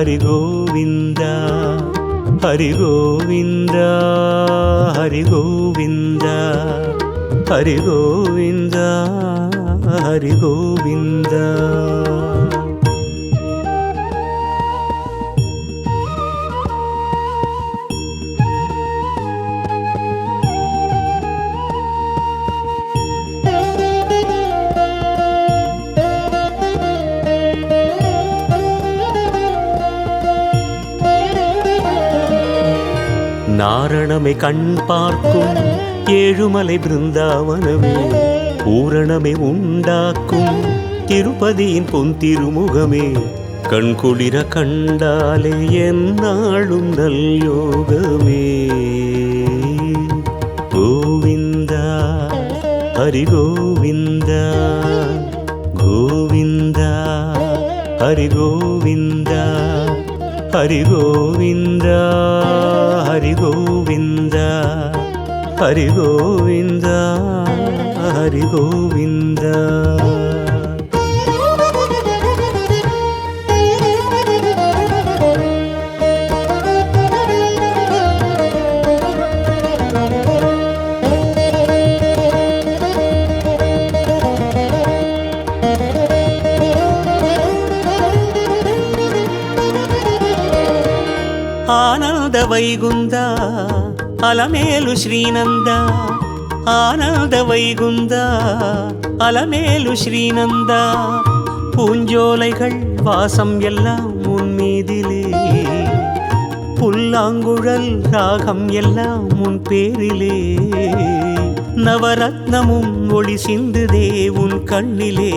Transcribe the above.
ஹரி கோவிந்தா ஹரி கோவிந்தா ஹரி கோவிந்தா ஹரி கோவிந்தா ஹரி கோவிந்தா. நாரணமே கண் பார்க்கும் ஏழுமலை பிருந்தாவனமே, பூரணமே உண்டாக்கும் திருப்பதியின் பொன் திருமுகமே, கண் குளிர கண்டாலே எந்நாளும் நல் யோகமே. கோவிந்தா ஹரி கோவிந்தா கோவிந்தா ஹரி கோவிந்தா ஹரி கோவிந்தா ஹரி கோவிந்தா ஹரி கோவிந்தா ஹரி கோவிந்தா. ఆనంద వైగుంద అలమేలు శ్రీనంద, ఆనంద వైగుంద அலமேலு ஸ்ரீநந்த, பூஞ்சோலைகள் வாசம் எல்லாம் உன் மீதிலே, புல்லாங்குழல் ராகம் எல்லாம் உன் பேரிலே, நவரத்னமும் ஒளி சிந்துதே உன் கண்ணிலே.